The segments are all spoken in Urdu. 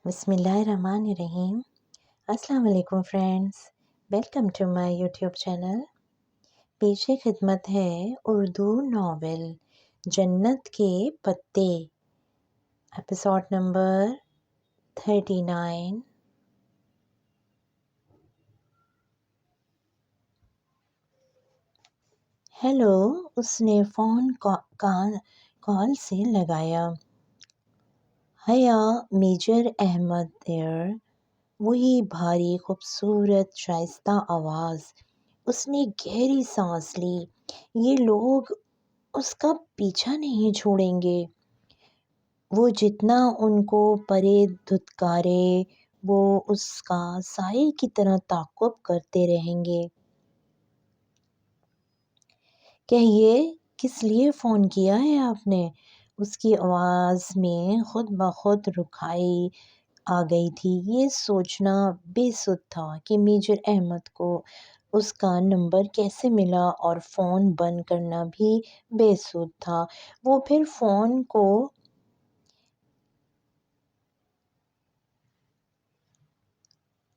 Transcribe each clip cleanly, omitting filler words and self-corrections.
بسم اللہ الرحمن الرحیم۔ السلام علیکم friends, welcome to my YouTube channel. پیش خدمت ہے اردو ناول جنت کے پتے، ایپیسوڈ نمبر 39۔ ہیلو، اس نے فون کال سے لگایا۔ حیا میجر احمد ایئر، وہی بھاری خوبصورت شائستہ آواز۔ اس نے گہری سانس لی۔ یہ لوگ اس کا پیچھا نہیں چھوڑیں گے۔ وہ جتنا ان کو پرے دھتکارے وہ اس کا سائے کی طرح تعاقب کرتے رہیں گے۔ کہیے، کس لیے فون کیا ہے آپ نے؟ اس کی آواز میں خود بخود رکھائی آ گئی تھی۔ یہ سوچنا بے سود تھا کہ میجر احمد کو اس کا نمبر کیسے ملا، اور فون بند کرنا بھی بے سود تھا۔ وہ پھر فون کو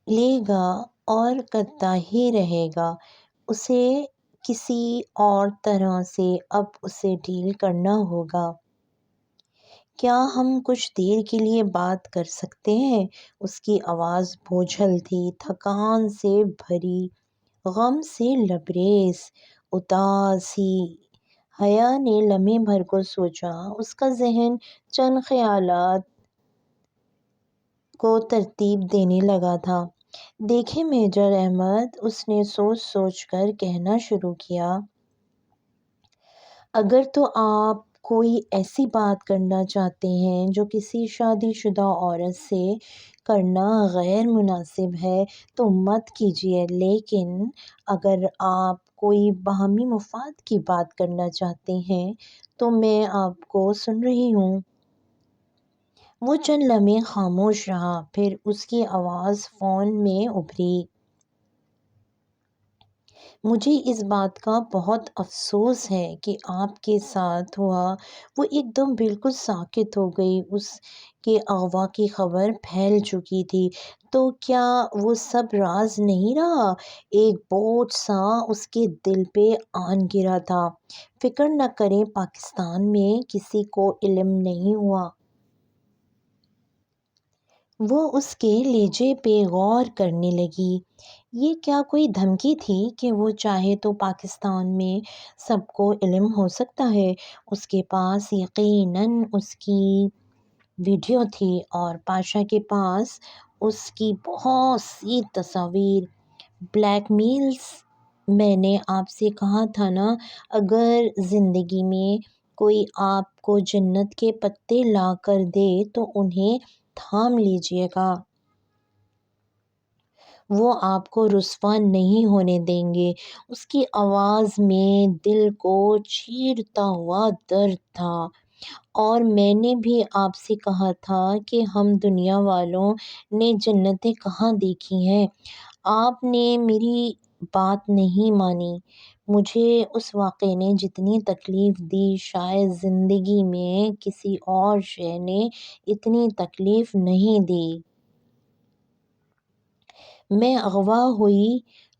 لے گا اور کرتا ہی رہے گا۔ اسے کسی اور طرح سے اب اسے ڈیل کرنا ہوگا۔ کیا ہم کچھ دیر کے لیے بات کر سکتے ہیں؟ اس کی آواز بوجھل تھی، تھکان سے بھری، غم سے لبریز، اداس ہی۔ حیا نے لمحے بھر کو سوچا۔ اس کا ذہن چند خیالات کو ترتیب دینے لگا تھا۔ دیکھیں میجر احمد، اس نے سوچ سوچ کر کہنا شروع کیا، اگر تو آپ کوئی ایسی بات کرنا چاہتے ہیں جو کسی شادی شدہ عورت سے کرنا غیر مناسب ہے تو مت کیجیے، لیکن اگر آپ کوئی باہمی مفاد کی بات کرنا چاہتے ہیں تو میں آپ کو سن رہی ہوں۔ وہ چند لمحے خاموش رہا، پھر اس کی آواز فون میں ابھری، مجھے اس بات کا بہت افسوس ہے کہ آپ کے ساتھ ہوا۔ وہ ایک دم بالکل ساکت ہو گئی۔ اس کے اغوا کی خبر پھیل چکی تھی۔ تو کیا وہ سب راز نہیں رہا؟ ایک بوجھ سا اس کے دل پہ آن گرا تھا۔ فکر نہ کریں، پاکستان میں کسی کو علم نہیں ہوا۔ وہ اس کے لہجے پہ غور کرنے لگی۔ یہ کیا کوئی دھمکی تھی کہ وہ چاہے تو پاکستان میں سب کو علم ہو سکتا ہے؟ اس کے پاس یقیناً اس کی ویڈیو تھی، اور پاشا کے پاس اس کی بہت سی تصاویر۔ بلیک میلز، میں نے آپ سے کہا تھا نا، اگر زندگی میں کوئی آپ کو جنت کے پتے لا کر دے تو انہیں تھام لیجیے گا۔ وہ آپ کو رسوا نہیں ہونے دیں گے۔ اس کی آواز میں دل کو چیرتا ہوا درد تھا۔ اور میں نے بھی آپ سے کہا تھا کہ ہم دنیا والوں نے جنتیں کہاں دیکھی ہیں۔ آپ نے میری بات نہیں مانی۔ مجھے اس واقعے نے جتنی تکلیف دی، شاید زندگی میں کسی اور شے نے اتنی تکلیف نہیں دی۔ میں اغوا ہوئی،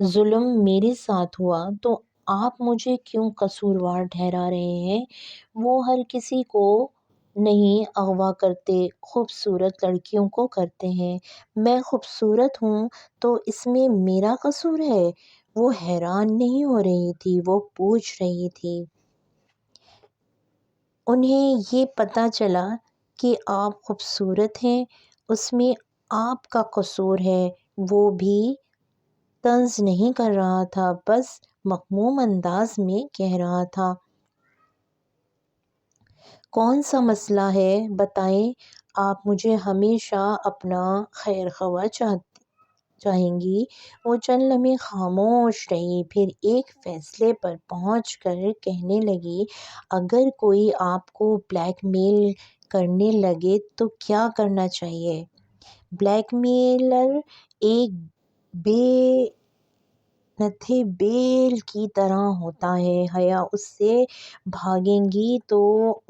ظلم میرے ساتھ ہوا، تو آپ مجھے کیوں قصوروار ٹھہرا رہے ہیں؟ وہ ہر کسی کو نہیں اغوا کرتے، خوبصورت لڑکیوں کو کرتے ہیں۔ میں خوبصورت ہوں تو اس میں میرا قصور ہے؟ وہ حیران نہیں ہو رہی تھی، وہ پوچھ رہی تھی۔ انہیں یہ پتہ چلا کہ آپ خوبصورت ہیں، اس میں آپ کا قصور ہے۔ وہ بھی طنز نہیں کر رہا تھا، بس مغموم انداز میں کہہ رہا تھا، کون سا مسئلہ ہے بتائیں؟ آپ مجھے ہمیشہ اپنا خیر خواہ چاہیں گی۔ وہ چند لمحے خاموش رہی، پھر ایک فیصلے پر پہنچ کر کہنے لگی، اگر کوئی آپ کو بلیک میل کرنے لگے تو کیا کرنا چاہیے؟ بلیک میلر ایک بے نتھے بیل کی طرح ہوتا ہے۔ حیا، اس سے بھاگیں گی تو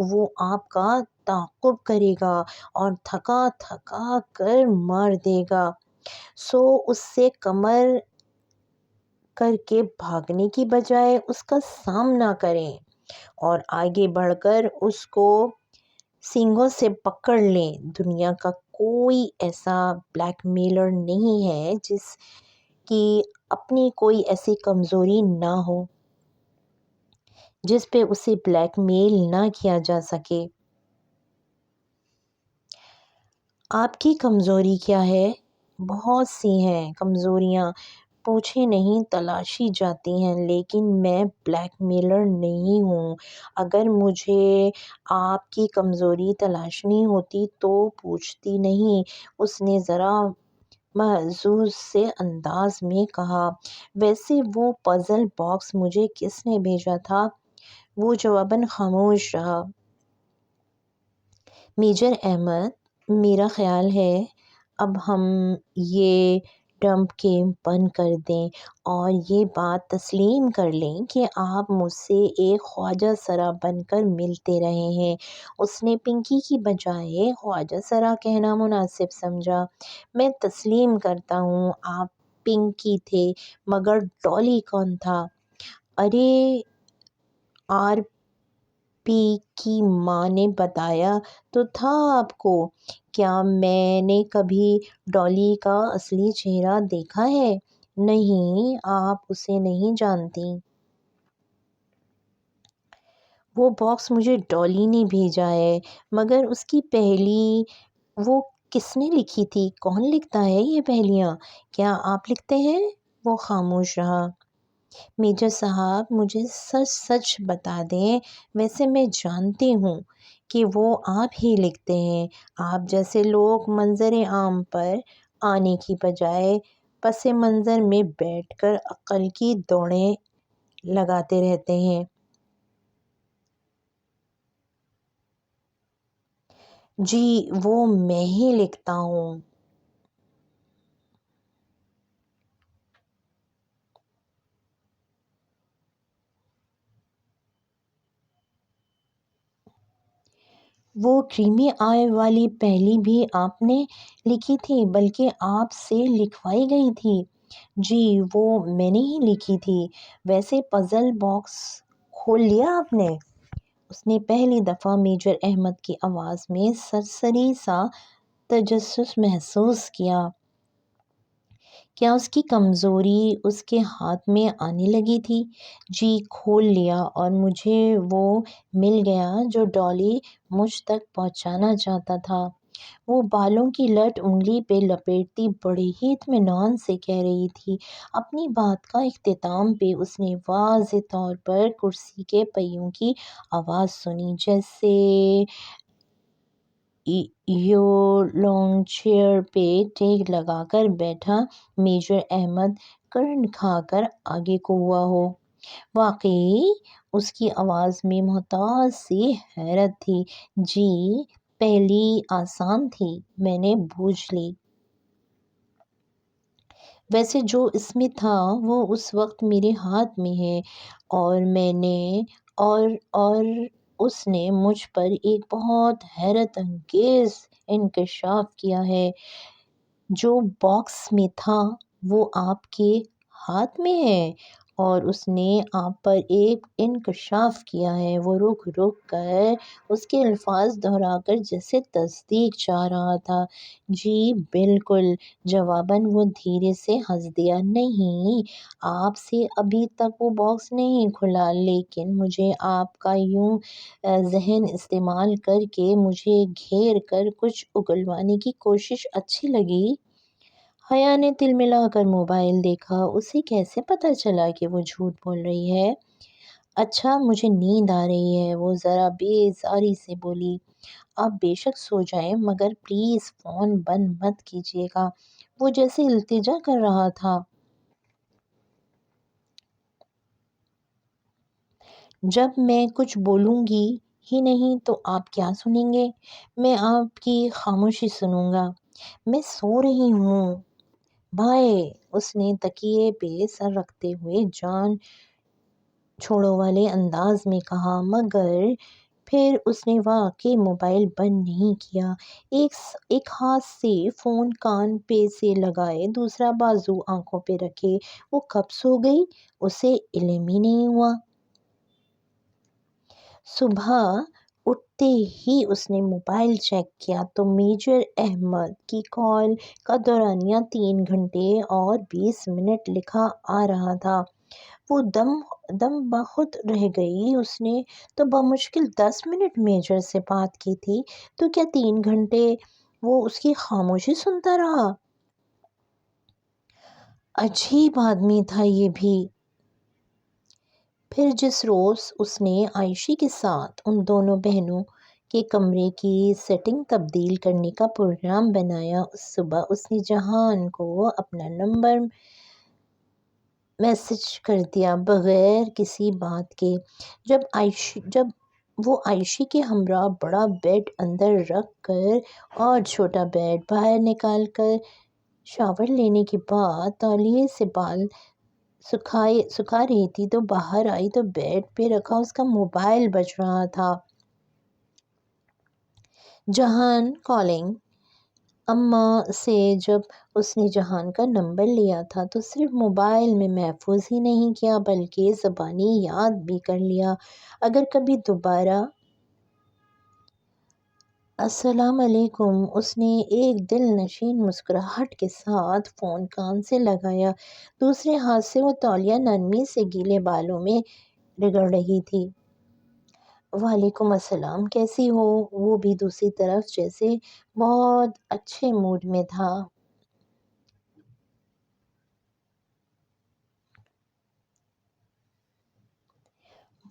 وہ آپ کا تعاقب کرے گا اور تھکا تھکا کر مار دے گا، سو اس سے کمر کر کے بھاگنے کی بجائے اس کا سامنا کریں اور آگے بڑھ کر اس کو سینگوں سے پکڑ لیں۔ دنیا کا کوئی ایسا بلیک میلر نہیں ہے جس کی اپنی کوئی ایسی کمزوری نہ ہو جس پہ اسے بلیک میل نہ کیا جا سکے۔ آپ کی کمزوری کیا ہے؟ بہت سی ہیں کمزوریاں، پوچھے نہیں تلاشی جاتی ہیں، لیکن میں بلیک میلر نہیں ہوں۔ اگر مجھے آپ کی کمزوری تلاشنی ہوتی تو پوچھتی نہیں، اس نے ذرا محظوظ سے انداز میں کہا۔ ویسے وہ پزل باکس مجھے کس نے بھیجا تھا؟ وہ جواباً خاموش رہا۔ میجر احمد، میرا خیال ہے اب ہم یہ ڈمپ گیم بند کر دیں اور یہ بات تسلیم کر لیں کہ آپ مجھ سے ایک خواجہ سرا بن کر ملتے رہے ہیں۔ اس نے پنکی کی بجائے خواجہ سرا کہنا مناسب سمجھا۔ میں تسلیم کرتا ہوں آپ پنکی تھے، مگر ڈالی کون تھا؟ ارے آر پی کی ماں نے بتایا تو تھا آپ کو۔ کیا میں نے کبھی ڈالی کا اصلی چہرہ دیکھا ہے؟ نہیں، آپ اسے نہیں جانتی۔ وہ باکس مجھے ڈالی نے بھیجا ہے، مگر اس کی پہلی وہ کس نے لکھی تھی؟ کون لکھتا ہے یہ پہلیاں؟ کیا آپ لکھتے ہیں؟ وہ خاموش رہا۔ میجر صاحب، مجھے سچ سچ بتا دیں، ویسے میں جانتی ہوں کہ وہ آپ ہی لکھتے ہیں۔ آپ جیسے لوگ منظر عام پر آنے کی بجائے پس منظر میں بیٹھ کر عقل کی دوڑیں لگاتے رہتے ہیں۔ جی، وہ میں ہی لکھتا ہوں۔ وہ کریمی آئے والی پہلی بھی آپ نے لکھی تھی، بلکہ آپ سے لکھوائی گئی تھی؟ جی، وہ میں نے ہی لکھی تھی۔ ویسے پزل باکس کھول لیا آپ نے؟ اس نے پہلی دفعہ میجر احمد کی آواز میں سرسری سا تجسس محسوس کیا۔ کیا اس کی کمزوری اس کے ہاتھ میں آنے لگی تھی؟ جی، کھول لیا، اور مجھے وہ مل گیا جو ڈالی مجھ تک پہنچانا چاہتا تھا۔ وہ بالوں کی لٹ انگلی پہ لپیٹتی بڑے ہی اطمینان سے کہہ رہی تھی۔ اپنی بات کا اختتام پہ اس نے واضح طور پر کرسی کے پہیوں کی آواز سنی، جیسے لانگ چیئر پہ ٹیک لگا کر بیٹھا میجر احمد کرنٹ کھا کر آگے کو ہوا ہو۔ واقعی اس کی آواز میں محتاط سی حیرت تھی۔ جی، پہلی آسان تھی، میں نے بوجھ لی۔ ویسے جو اس میں تھا وہ اس وقت میرے ہاتھ میں ہے، اور میں نے اور اس نے مجھ پر ایک بہت حیرت انگیز انکشاف کیا ہے۔ جو باکس میں تھا وہ آپ کے ہاتھ میں ہے، اور اس نے آپ پر ایک انکشاف کیا ہے۔ وہ رک رک کر اس کے الفاظ دہرا کر جیسے تصدیق چاہ رہا تھا۔ جی بالکل، جواباً وہ دھیرے سے ہنس دیا۔ نہیں، آپ سے ابھی تک وہ باکس نہیں کھلا، لیکن مجھے آپ کا یوں ذہن استعمال کر کے مجھے گھیر کر کچھ اگلوانے کی کوشش اچھی لگی۔ حیا نے تل ملا کر موبائل دیکھا۔ اسے کیسے پتہ چلا کہ وہ جھوٹ بول رہی ہے؟ اچھا، مجھے نیند آ رہی ہے، وہ ذرا بیزاری سے بولی۔ آپ بے شک سو جائیں، مگر پلیز فون بند مت کیجیے گا۔ وہ جیسے التجا کر رہا تھا۔ جب میں کچھ بولوں گی ہی نہیں تو آپ کیا سنیں گے؟ میں آپ کی خاموشی سنوں گا۔ میں سو رہی ہوں بھائی، اس نے تکیے پہ سر رکھتے ہوئے جان چھوڑو والے انداز میں کہا۔ مگر پھر اس نے واقعی موبائل بند نہیں کیا۔ ایک ہاتھ سے فون کان پہ سے لگائے، دوسرا بازو آنکھوں پہ رکھے۔ وہ کب سو گئی اسے علم ہی نہیں ہوا۔ صبح اٹھتے ہی اس نے موبائل چیک کیا تو میجر احمد کی کال کا دورانیہ 3 گھنٹے اور 20 منٹ لکھا آ رہا تھا۔ وہ دم بخود رہ گئی۔ اس نے تو بمشکل 10 منٹ میجر سے بات کی تھی، تو کیا 3 گھنٹے وہ اس کی خاموشی سنتا رہا؟ عجیب آدمی تھا یہ بھی۔ پھر جس روز اس نے عائشی کے ساتھ ان دونوں بہنوں کے کمرے کی سیٹنگ تبدیل کرنے کا پروگرام بنایا، اس صبح اس نے جہان کو اپنا نمبر میسج کر دیا بغیر کسی بات کے۔ جب وہ عائشی کے ہمراہ بڑا بیڈ اندر رکھ کر اور چھوٹا بیڈ باہر نکال کر شاور لینے کے بعد تولیے سے بال سکھا رہی تھی تو باہر آئی تو بیڈ پہ رکھا اس کا موبائل بج رہا تھا۔ جہان کالنگ۔ اماں سے جب اس نے جہان کا نمبر لیا تھا تو صرف موبائل میں محفوظ ہی نہیں کیا بلکہ زبانی یاد بھی کر لیا۔ اگر کبھی دوبارہ السلام علیکم، اس نے ایک دل نشین مسکراہٹ کے ساتھ فون کان سے لگایا، دوسرے ہاتھ سے وہ تولیہ نرمی سے گیلے بالوں میں رگڑ رہی تھی۔ وعلیکم السلام، کیسی ہو؟ وہ بھی دوسری طرف جیسے بہت اچھے موڈ میں تھا۔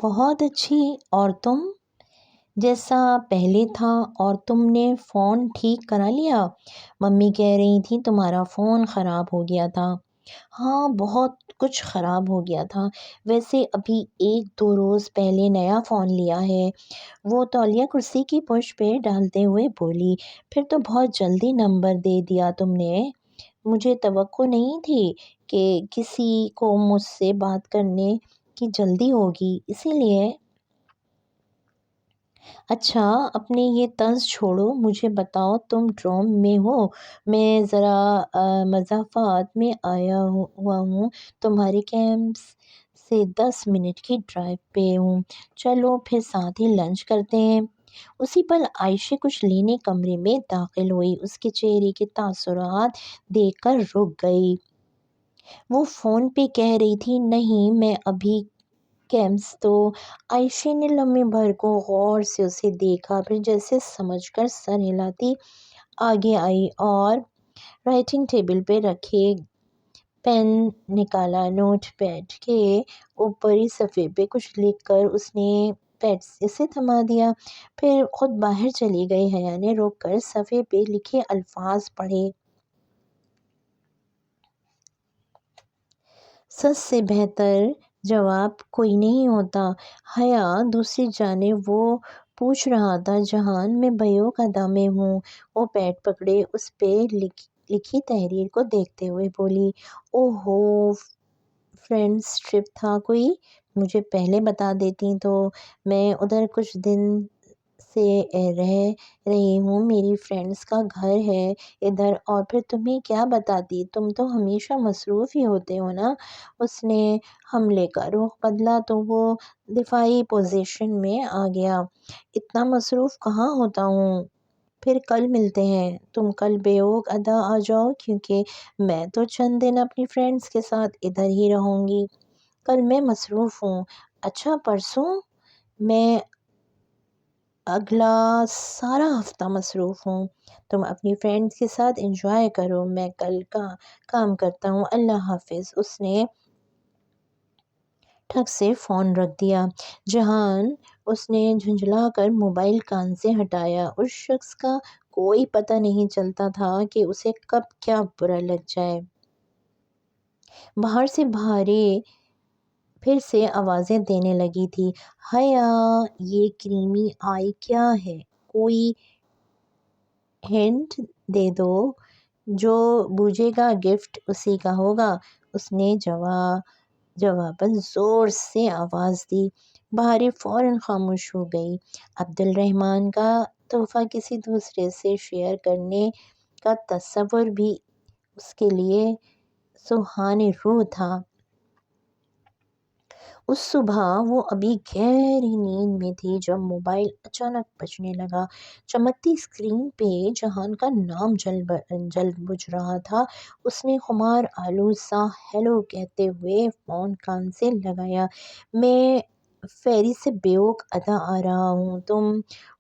بہت اچھی، اور تم؟ جیسا پہلے تھا۔ اور تم نے فون ٹھیک کرا لیا؟ ممی کہہ رہی تھی تمہارا فون خراب ہو گیا تھا۔ ہاں، بہت کچھ خراب ہو گیا تھا، ویسے ابھی 1-2 روز پہلے نیا فون لیا ہے، وہ تولیہ کرسی کی پشت پہ ڈالتے ہوئے بولی۔ پھر تو بہت جلدی نمبر دے دیا تم نے، مجھے توقع نہیں تھی کہ کسی کو مجھ سے بات کرنے کی جلدی ہوگی، اسی لیے۔ اچھا، اپنے یہ طنز چھوڑو، مجھے بتاؤ تم ڈوم میں ہو؟ میں ذرا مضافات میں آیا ہوا ہوں، تمہارے کیمپ سے 10 منٹ کی ڈرائیو پہ ہوں، چلو پھر ساتھ ہی لنچ کرتے ہیں۔ اسی پل عائشہ کچھ لینے کمرے میں داخل ہوئی، اس کے چہرے کے تاثرات دیکھ کر رک گئی۔ وہ فون پہ کہہ رہی تھی، نہیں میں ابھی کیمپس تو۔ عائشہ نے لمحے بھر کو غور سے اسے دیکھا، پھر جیسے سمجھ کر سر ہلاتی آگے آئی اور رائٹنگ ٹیبل پہ رکھے پین نکالا، نوٹ پیڈ کے اوپری صفحے پہ کچھ لکھ کر اس نے پیڈ اسے تھما دیا، پھر خود باہر چلی گئی۔ حیا نے رک کر صفحے پہ لکھے الفاظ پڑھے۔ سچ سے بہتر جواب کوئی نہیں ہوتا۔ حیا دوسری جانب وہ پوچھ رہا تھا، جہان میں بیوق ادا میں ہوں۔ وہ پیڈ پکڑے اس پہ لکھی تحریر کو دیکھتے ہوئے بولی، اوہ ہو، فرینڈس ٹرپ تھا کوئی؟ مجھے پہلے بتا دیتی تو۔ میں ادھر کچھ دن سے رہ رہی ہوں، میری فرینڈس کا گھر ہے ادھر، اور پھر تمہیں کیا بتاتی، تم تو ہمیشہ مصروف ہی ہوتے ہو نا۔ اس نے حملے کا رخ بدلا تو وہ دفاعی پوزیشن میں آ گیا۔ اتنا مصروف کہاں ہوتا ہوں، پھر کل ملتے ہیں، تم کل بیوق ادا آ جاؤ کیونکہ میں تو چند دن اپنی فرینڈس کے ساتھ ادھر ہی رہوں گی۔ کل میں مصروف ہوں۔ اچھا، پرسوں؟ میں اگلا سارا ہفتہ مصروف ہوں۔ تم اپنی فرینڈس کے ساتھ انجوائے کرو، میں کل کا کام کرتا ہوں، اللہ حافظ۔ اس نے ٹھک سے فون رکھ دیا۔ جہان، اس نے جھنجھلا کر موبائل کان سے ہٹایا۔ اس شخص کا کوئی پتہ نہیں چلتا تھا کہ اسے کب کیا برا لگ جائے۔ باہر سے بھارے پھر سے آوازیں دینے لگی تھی، حیا، یہ کریمی آئی کیا ہے؟ کوئی ہنٹ دے دو، جو بوجھے گا گفٹ اسی کا ہوگا۔ اس نے جواباً زور سے آواز دی۔ بہاری فوراً خاموش ہو گئی۔ عبد الرحمن کا تحفہ کسی دوسرے سے شیئر کرنے کا تصور بھی اس کے لیے سوہانح روح تھا۔ اس صبح وہ ابھی گہری نیند میں تھی جب موبائل اچانک بجنے لگا۔ چمکتی اسکرین پہ جہان کا نام جل بجھ رہا تھا۔ اس نے خمار آلود سا ہیلو کہتے ہوئے فون کان سے لگایا۔ میں فیری سے بیوک ادا آ رہا ہوں، تم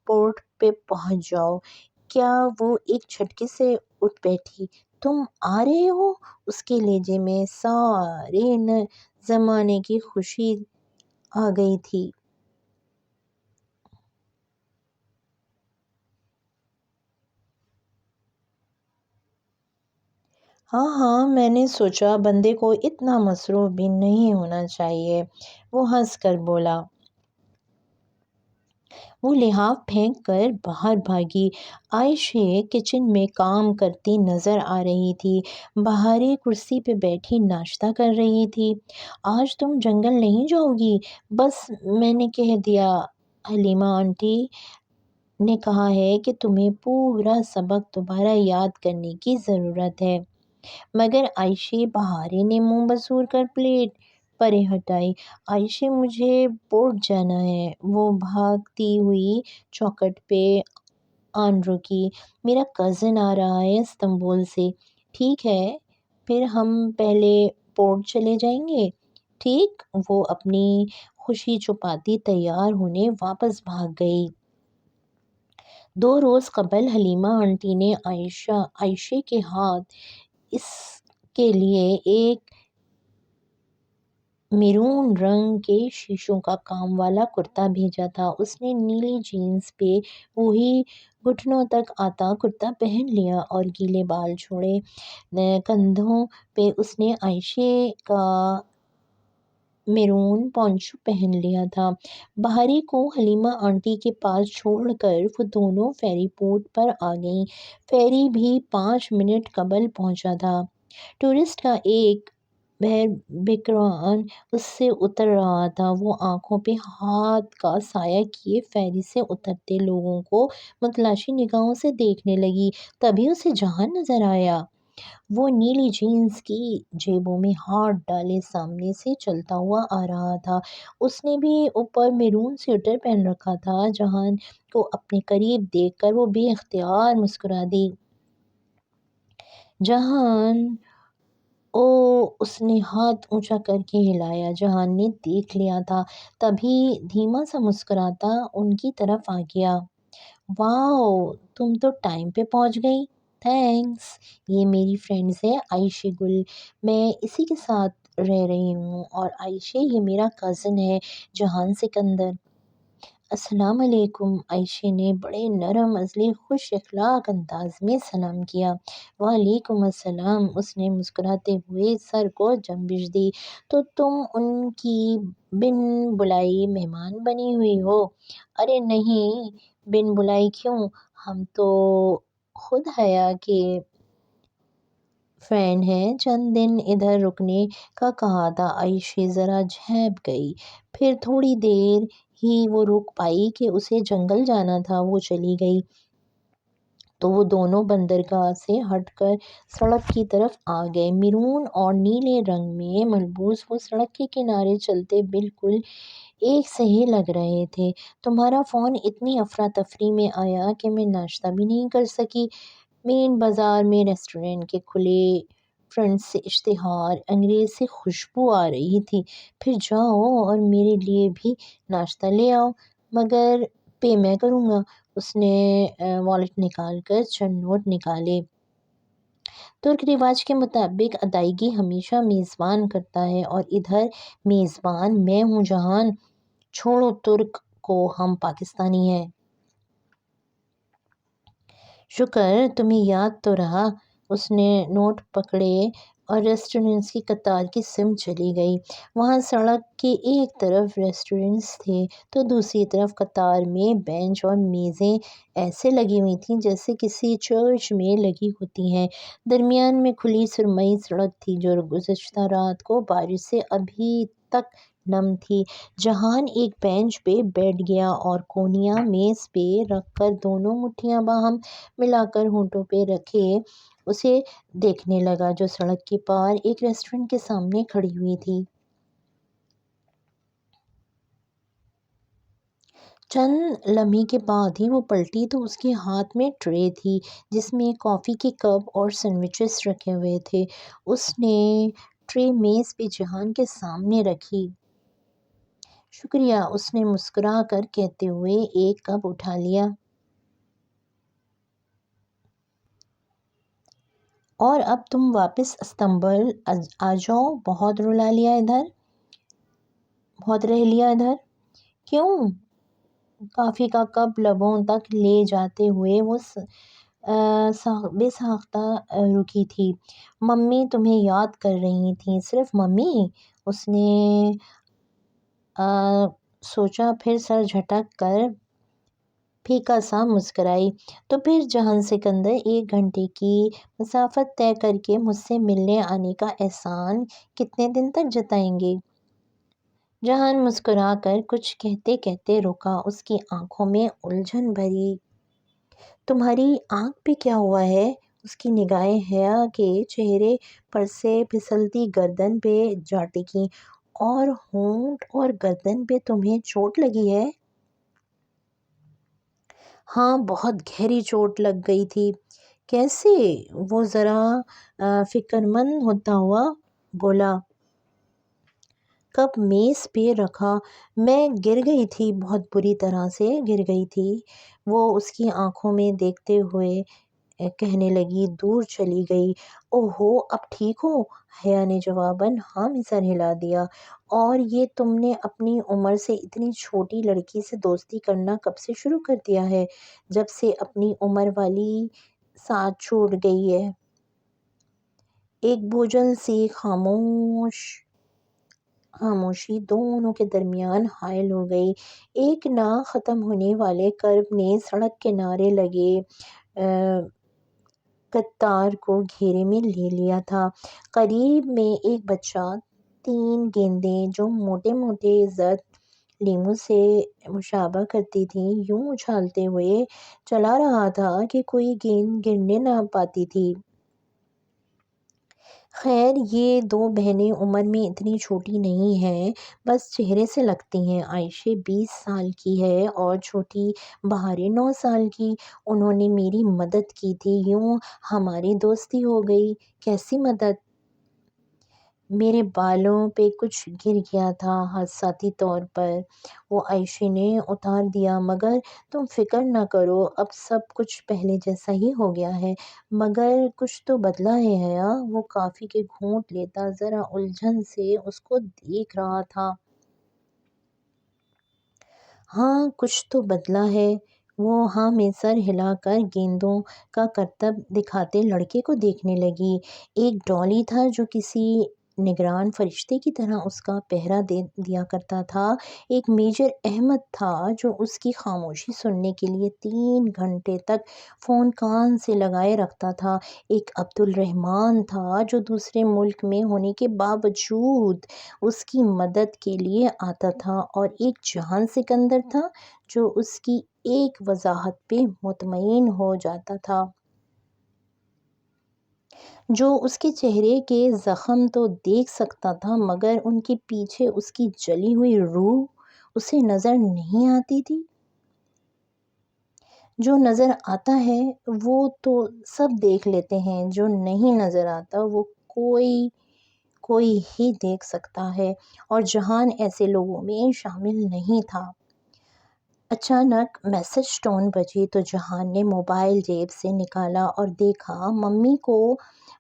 پورٹ پہ پہنچ جاؤ۔ کیا وہ ایک جھٹکے سے اٹھ بیٹھی۔ تم آ رہے ہو؟ اس کے لہجے میں سارے زمانے کی خوشی آ گئی تھی۔ ہاں ہاں، میں نے سوچا بندے کو اتنا مصروف بھی نہیں ہونا چاہیے۔ وہ ہنس کر بولا۔ وہ لحاف پھینک کر باہر بھاگی۔ عائشہ کچن میں کام کرتی نظر آ رہی تھی۔ بہاری کرسی پہ بیٹھی ناشتہ کر رہی تھی۔ آج تم جنگل نہیں جاؤ گی؟ بس میں نے کہہ دیا، حلیمہ آنٹی نے کہا ہے کہ تمہیں پورا سبق دوبارہ یاد کرنے کی ضرورت ہے۔ مگر عائشہ، بہاری نے منہ بسور کر پلیٹ پرے ہٹائی۔ عائشہ، مجھے پورٹ جانا ہے۔ وہ بھاگتی ہوئی چوکھٹ پہ آن رکی۔ میرا کزن آ رہا ہے استنبول سے۔ ٹھیک ہے، پھر ہم پہلے پورٹ چلے جائیں گے۔ ٹھیک۔ وہ اپنی خوشی چھپاتی تیار ہونے واپس بھاگ گئی۔ 2 روز قبل حلیمہ آنٹی نے عائشہ کے ہاتھ اس کے لیے ایک میرون رنگ کے شیشوں کا کام والا کرتا بھیجا تھا۔ اس نے نیلی جینس پہ وہی گھٹنوں تک آتا کرتا پہن لیا اور گیلے بال چھوڑے۔ کندھوں پہ اس نے عائشہ کا میرون پونچو پہن لیا تھا۔ بہاری کو حلیمہ آنٹی کے پاس چھوڑ کر وہ دونوں فیری پورٹ پر آ گئیں۔ فیری بھی 5 منٹ قبل پہنچا تھا۔ ٹورسٹ کا ایک بحربکران اس سے اتر رہا تھا۔ وہ آنکھوں پہ ہاتھ کا سایہ کیے فیری سے اترتے لوگوں کو متلاشی نگاہوں سے دیکھنے لگی۔ تبھی اسے جہان نظر آیا۔ وہ نیلی جینس کی جیبوں میں ہاتھ ڈالے سامنے سے چلتا ہوا آ رہا تھا۔ اس نے بھی اوپر میرون سویٹر پہن رکھا تھا۔ جہان کو اپنے قریب دیکھ کر وہ بے اختیار مسکرا دی۔ جہان، او! اس نے ہاتھ اونچا کر کے ہلایا۔ جہان نے دیکھ لیا تھا۔ تبھی دھیما سا مسکراتا ان کی طرف آ گیا۔ واؤ! تم تو ٹائم پہ پہنچ گئی۔ تھینکس۔ یہ میری فرینڈز ہے عائشہ گل۔ میں اسی کے ساتھ رہ رہی ہوں۔ اور عائشہ، یہ میرا کزن ہے جہان سکندر۔ السلام علیکم۔ عائشہ نے بڑے نرم ازلی خوش اخلاق انداز میں سلام کیا۔ وعلیکم السلام۔ اس نے مسکراتے ہوئے سر کو جنبش دی۔ تو تم ان کی بن بلائی مہمان بنی ہوئی ہو؟ ارے نہیں، بن بلائی کیوں؟ ہم تو خود حیا کے فرینڈ ہیں۔ چند دن ادھر رکنے کا کہا تھا۔ عائشہ ذرا جھنپ گئی۔ پھر تھوڑی دیر ہی وہ رک پائی کہ اسے جنگل جانا تھا۔ وہ چلی گئی تو وہ دونوں بندرگاہ سے ہٹ کر سڑک کی طرف آ گئے۔ میرون اور نیلے رنگ میں ملبوس وہ سڑک کے کنارے چلتے بالکل ایک سے ہی لگ رہے تھے۔ تمہارا فون اتنی افراتفری میں آیا کہ میں ناشتہ بھی نہیں کر سکی۔ مین بازار میں ریسٹورنٹ کے کھلے فرنٹ سے اشتہار انگیز سی خوشبو آ رہی تھی۔ پھر جاؤ اور میرے لیے بھی ناشتہ لے آؤ، مگر پے میں کروں گا۔ اس نے والیٹ نکال کر چند نوٹ نکالے۔ ترک رواج کے مطابق ادائیگی ہمیشہ میزبان کرتا ہے، اور ادھر میزبان میں ہوں جہان۔ چھوڑو ترک کو، ہم پاکستانی ہیں۔ شکر تمہیں یاد تو رہا۔ اس نے نوٹ پکڑے اور ریسٹورنٹس کی قطار کی سمت چلی گئی۔ وہاں سڑک کے ایک طرف ریسٹورنٹس تھے تو دوسری طرف قطار میں بینچ اور میزیں ایسے لگی ہوئی تھیں جیسے کسی چرچ میں لگی ہوتی ہیں۔ درمیان میں کھلی سرمئی سڑک تھی جو گزشتہ رات کو بارش سے ابھی تک نم تھی۔ جہان ایک بینچ پہ بیٹھ گیا اور کونیاں میز پہ رکھ کر دونوں مٹھیاں باہم ملا کر ہونٹوں پہ رکھے اسے دیکھنے لگا جو سڑک کے پار ایک ریسٹورنٹ کے سامنے کھڑی ہوئی تھی۔ چند لمحے کے بعد ہی وہ پلٹی تو اس کے ہاتھ میں ٹرے تھی جس میں کافی کے کپ اور سینڈوچز رکھے ہوئے تھے۔ اس نے ٹرے میز پہ جہان کے سامنے رکھی۔ شکریہ، اس نے مسکرا کر کہتے ہوئے ایک کپ اٹھا لیا۔ اور اب تم واپس استنبول آ جاؤ، بہت رلا لیا ادھر، بہت رہ لیا ادھر۔ کیوں؟ کافی کا کپ لبوں تک لے جاتے ہوئے وہ بے ساختہ رکی تھی۔ ممی تمہیں یاد کر رہی تھیں۔ صرف ممی؟ اس نے سوچا، پھر سر جھٹک کر پھیکا سا مسکرائی۔ تو پھر جہان سکندر 1 گھنٹے کی مسافت طے کر کے مجھ سے ملنے آنے کا احسان کتنے دن تک جتائیں گے؟ جہان مسکرا کر کچھ کہتے کہتے رکا، اس کی آنکھوں میں الجھن بھری۔ تمہاری آنکھ پہ کیا ہوا ہے؟ اس کی نگاہیں حیا کے چہرے پر سے پھسلتی گردن پہ جا ٹکیں۔ اور ہونٹ اور گردن پہ تمہیں چوٹ لگی ہے؟ ہاں، بہت گہری چوٹ لگ گئی تھی۔ کیسے؟ وہ ذرا فکرمند ہوتا ہوا بولا۔ کپ میز پہ رکھا۔ میں گر گئی تھی، بہت بری طرح سے گر گئی تھی، وہ اس کی آنکھوں میں دیکھتے ہوئے کہنے لگی۔ دور چلی گئی۔ اوہو، اب ٹھیک ہو؟ حیا نے جواباً ہاں میں سر ہلا دیا۔ اور یہ تم نے اپنی عمر سے اتنی چھوٹی لڑکی سے دوستی کرنا کب سے شروع کر دیا ہے؟ جب سے اپنی عمر والی ساتھ چھوڑ گئی ہے۔ ایک بوجھل سی خاموشی دونوں کے درمیان حائل ہو گئی۔ ایک نہ ختم ہونے والے کرب نے سڑک کنارے لگے قطار کو گھیرے میں لے لیا تھا۔ قریب میں ایک بچہ 3 گیندیں جو موٹے موٹے زرد لیموں سے مشابہ کرتی تھیں یوں اچھالتے ہوئے چلا رہا تھا کہ کوئی گیند گرنے نہ پاتی تھی۔ خیر، یہ 2 بہنیں عمر میں اتنی چھوٹی نہیں ہیں، بس چہرے سے لگتی ہیں۔ عائشہ 20 سال کی ہے اور چھوٹی بہاریں 9 سال کی۔ انہوں نے میری مدد کی تھی، یوں ہماری دوستی ہو گئی۔ کیسی مدد؟ میرے بالوں پہ کچھ گر گیا تھا حادثاتی طور پر، وہ عائشہ نے اتار دیا۔ مگر تم فکر نہ کرو، اب سب کچھ پہلے جیسا ہی ہو گیا ہے۔ مگر کچھ تو بدلا ہے حیا؟ وہ کافی کے گھونٹ لیتا ذرا الجھن سے اس کو دیکھ رہا تھا۔ ہاں، کچھ تو بدلا ہے۔ وہ ہاں میں سر ہلا کر گیندوں کا کرتب دکھاتے لڑکے کو دیکھنے لگی۔ ایک ڈالی تھا جو کسی نگران فرشتے کی طرح اس کا پہرا دیا کرتا تھا۔ ایک میجر احمد تھا جو اس کی خاموشی سننے کے لیے 3 گھنٹے تک فون کان سے لگائے رکھتا تھا۔ ایک عبدالرحمن تھا جو دوسرے ملک میں ہونے کے باوجود اس کی مدد کے لیے آتا تھا، اور ایک جہان سکندر تھا جو اس کی ایک وضاحت پہ مطمئن ہو جاتا تھا، جو اس کے چہرے کے زخم تو دیکھ سکتا تھا مگر ان کے پیچھے اس کی جلی ہوئی روح اسے نظر نہیں آتی تھی۔ جو نظر آتا ہے وہ تو سب دیکھ لیتے ہیں، جو نہیں نظر آتا وہ کوئی ہی دیکھ سکتا ہے، اور جہان ایسے لوگوں میں شامل نہیں تھا۔ اچانک میسج ٹون بجی تو جہان نے موبائل جیب سے نکالا اور دیکھا ممی کو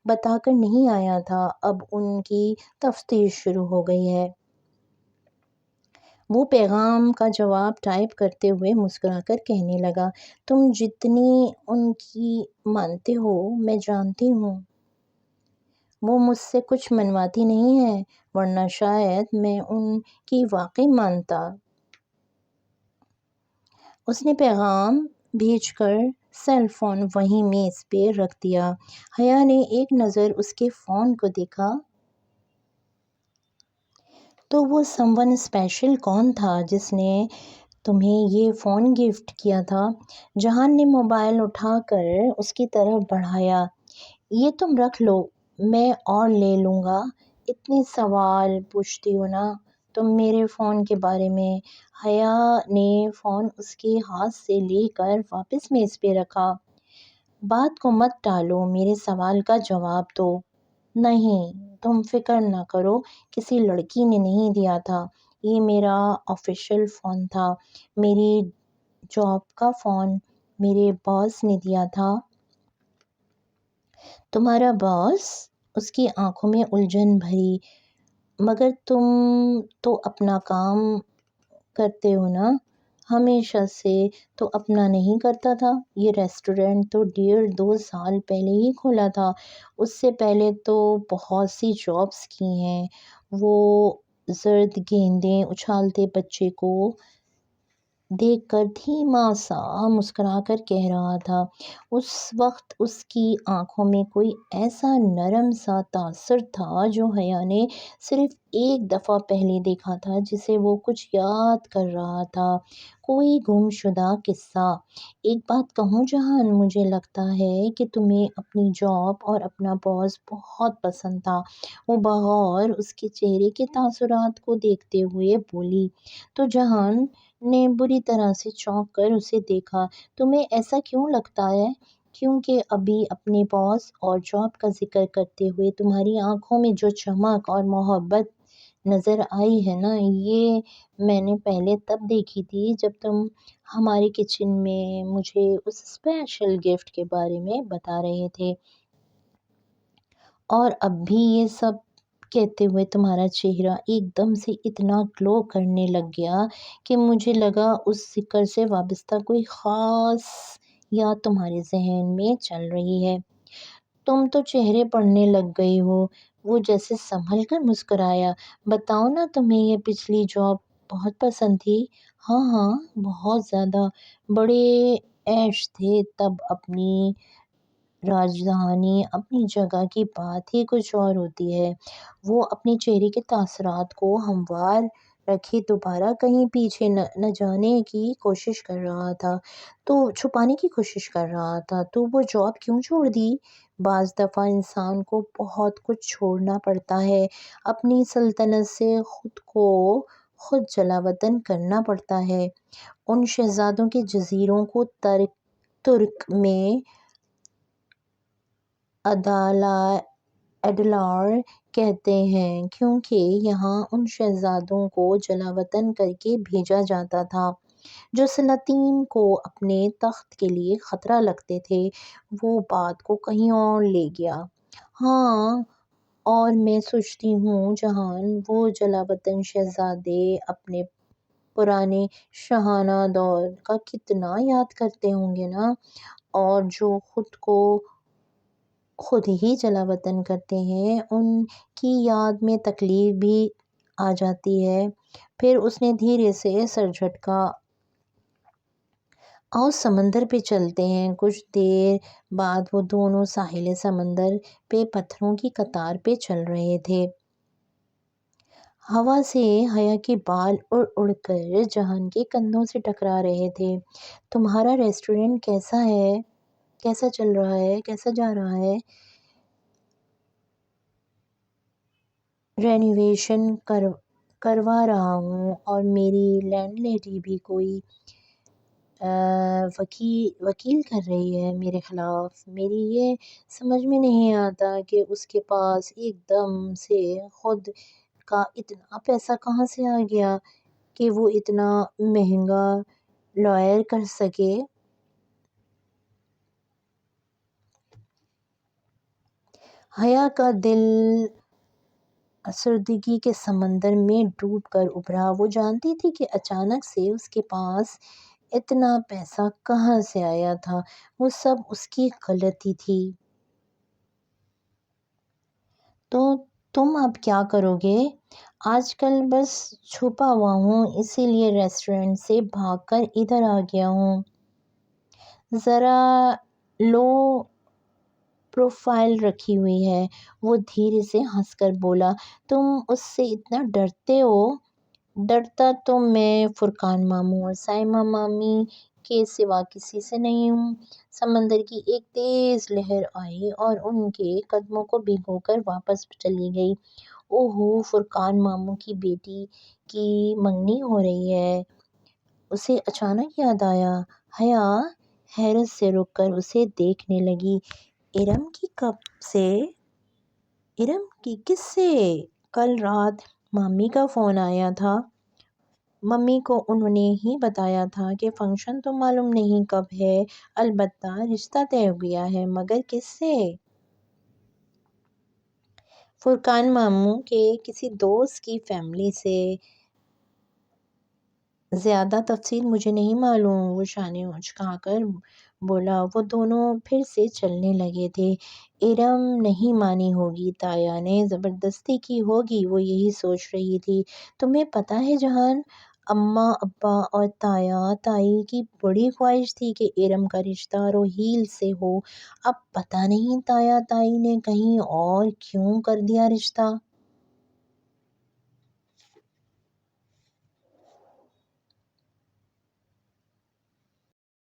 بتا کر نہیں آیا تھا، اب ان کی تفتیش شروع ہو گئی ہے۔ وہ پیغام کا جواب ٹائپ کرتے ہوئے مسکرا کر کہنے لگا، تم جتنی ان کی مانتے ہو میں جانتی ہوں۔ وہ مجھ سے کچھ منواتی نہیں ہے، ورنہ شاید میں ان کی واقعی مانتا۔ اس نے پیغام بھیج کر سیل فون وہیں میز پہ رکھ دیا۔ حیا نے ایک نظر اس کے فون کو دیکھا تو وہ سم ون اسپیشل کون تھا جس نے تمہیں یہ فون گفٹ کیا تھا؟ جہان نے موبائل اٹھا کر اس کی طرف بڑھایا۔ یہ تم رکھ لو، میں اور لے لوں گا۔ اتنے سوال پوچھتی ہو نا تم میرے فون کے بارے میں۔ حیا نے فون اس کے ہاتھ سے لے کر واپس میز پہ رکھا۔ بات کو مت ٹالو، میرے سوال کا جواب دو۔ نہیں، تم فکر نہ کرو، کسی لڑکی نے نہیں دیا تھا، یہ میرا آفیشل فون تھا، میری جاب کا فون، میرے باس نے دیا تھا۔ تمہارا باس؟ اس کی آنکھوں میں الجھن بھری۔ مگر تم تو اپنا کام کرتے ہو نا؟ ہمیشہ سے تو اپنا نہیں کرتا تھا۔ یہ ریسٹورینٹ تو 1.5-2 سال پہلے ہی کھولا تھا، اس سے پہلے تو بہت سی جابس کی ہیں۔ وہ زرد گیندیں اچھالتے بچے کو دیکھ کر دھیما سا مسکرا کر کہہ رہا تھا۔ اس وقت اس کی آنکھوں میں کوئی ایسا نرم سا تاثر تھا جو حیا نے صرف ایک دفعہ پہلے دیکھا تھا، جسے وہ کچھ یاد کر رہا تھا، کوئی گم شدہ قصہ۔ ایک بات کہوں جہان، مجھے لگتا ہے کہ تمہیں اپنی جاب اور اپنا باس بہت پسند تھا۔ وہ بغور اس کے چہرے کے تاثرات کو دیکھتے ہوئے بولی۔ تو جہان نے بری طرح سے چونک کر اسے دیکھا۔ تمہیں ایسا کیوں لگتا ہے؟ کیونکہ ابھی اپنے باس اور جاب کا ذکر کرتے ہوئے تمہاری آنکھوں میں جو چمک اور محبت نظر آئی ہے نا، یہ میں نے پہلے تب دیکھی تھی جب تم ہمارے کچن میں مجھے اس اسپیشل گفٹ کے بارے میں بتا رہے تھے، اور اب بھی یہ سب کہتے ہوئے تمہارا چہرہ ایک دم سے اتنا گلو کرنے لگ گیا کہ مجھے لگا اس ذکر سے وابستہ کوئی خاص یاد تمہارے ذہن میں چل رہی ہے۔ تم تو چہرے پڑھنے لگ گئی ہو۔ وہ جیسے سنبھل کر مسکرایا۔ بتاؤ نا، تمہیں یہ پچھلی جاب بہت پسند تھی؟ ہاں ہاں، بہت زیادہ، بڑے عیش تھے تب۔ اپنی راجدھانی، اپنی جگہ کی بات ہی کچھ اور ہوتی ہے۔ وہ اپنے چہرے کے تاثرات کو ہموار رکھے دوبارہ کہیں پیچھے نہ جانے کی کوشش کر رہا تھا، تو چھپانے کی کوشش کر رہا تھا۔ تو وہ جاب کیوں چھوڑ دی؟ بعض دفعہ انسان کو بہت کچھ چھوڑنا پڑتا ہے، اپنی سلطنت سے خود کو خود جلا وطن کرنا پڑتا ہے۔ ان شہزادوں کے جزیروں کو ترک میں ایڈلار کہتے ہیں، کیونکہ یہاں ان شہزادوں کو جلا وطن کر کے بھیجا جاتا تھا جو سلاطین کو اپنے تخت کے لیے خطرہ لگتے تھے۔ وہ بات کو کہیں اور لے گیا۔ ہاں، اور میں سوچتی ہوں جہان، وہ جلا وطن شہزادے اپنے پرانے شاہانہ دور کا کتنا یاد کرتے ہوں گے نا، اور جو خود کو خود ہی جلا وطن کرتے ہیں، ان کی یاد میں تکلیف بھی آ جاتی ہے۔ پھر اس نے دھیرے سے سر جھٹکا۔ آؤ سمندر پہ چلتے ہیں۔ کچھ دیر بعد وہ دونوں ساحل سمندر پہ پتھروں کی قطار پہ چل رہے تھے۔ ہوا سے حیا کے بال اڑ اڑ کر جہان کے کندھوں سے ٹکرا رہے تھے۔ تمہارا ریسٹورینٹ کیسا ہے؟ کیسا چل رہا ہے؟ کیسا جا رہا ہے؟ رینوویشن کروا رہا ہوں، اور میری لینڈ لیڈی بھی کوئی وکیل کر رہی ہے میرے خلاف۔ میری یہ سمجھ میں نہیں آتا کہ اس کے پاس ایک دم سے خود کا اتنا پیسہ کہاں سے آ گیا کہ وہ اتنا مہنگا لائر کر سکے۔ حیا کا دل افسردگی کے سمندر میں ڈوب کر ابھرا۔ وہ جانتی تھی کہ اچانک سے اس کے پاس اتنا پیسہ کہاں سے آیا تھا۔ وہ سب اس کی غلطی تھی۔ تو تم اب کیا کرو گے؟ آج کل بس چھپا ہوا ہوں، اسی لیے ریسٹورنٹ سے بھاگ کر ادھر آ گیا ہوں۔ ذرا لو پروفائل رکھی ہوئی ہے۔ وہ دھیرے سے ہنس کر بولا، تم اس سے اتنا ڈرتے ہو؟ ڈرتا تو میں فرقان ماموں اور سائمہ مامی کے سوا کسی سے نہیں ہوں۔ سمندر کی ایک تیز لہر آئی اور ان کے قدموں کو بھگو کر واپس چلی گئی۔ اوہو، فرقان ماموں کی بیٹی کی منگنی ہو رہی ہے۔ اسے اچانک یاد آیا۔ حیا حیرت سے رک کر اسے دیکھنے لگی۔ ارم کی کب سے؟ ارم کی کس سے؟ کل رات مامی کا فون آیا تھا۔ ممی کو انہوں نے ہی بتایا تھا کہ فنکشن تو معلوم نہیں کب ہے، البتہ رشتہ طے ہو گیا ہے، مگر کس سے؟ فرقان ماموں کے کسی دوست کی فیملی سے۔ زیادہ تفصیل مجھے نہیں معلوم، وہ شانے اچکا کر بولا۔ وہ دونوں پھر سے چلنے لگے تھے۔ ارم نہیں مانی ہوگی، تایا نے زبردستی کی ہوگی، وہ یہی سوچ رہی تھی۔ تمہیں پتہ ہے جہان، اماں ابا اور تایا تائی کی بڑی خواہش تھی کہ ارم کا رشتہ روہیل سے ہو۔ اب پتہ نہیں تایا تائی نے کہیں اور کیوں کر دیا رشتہ۔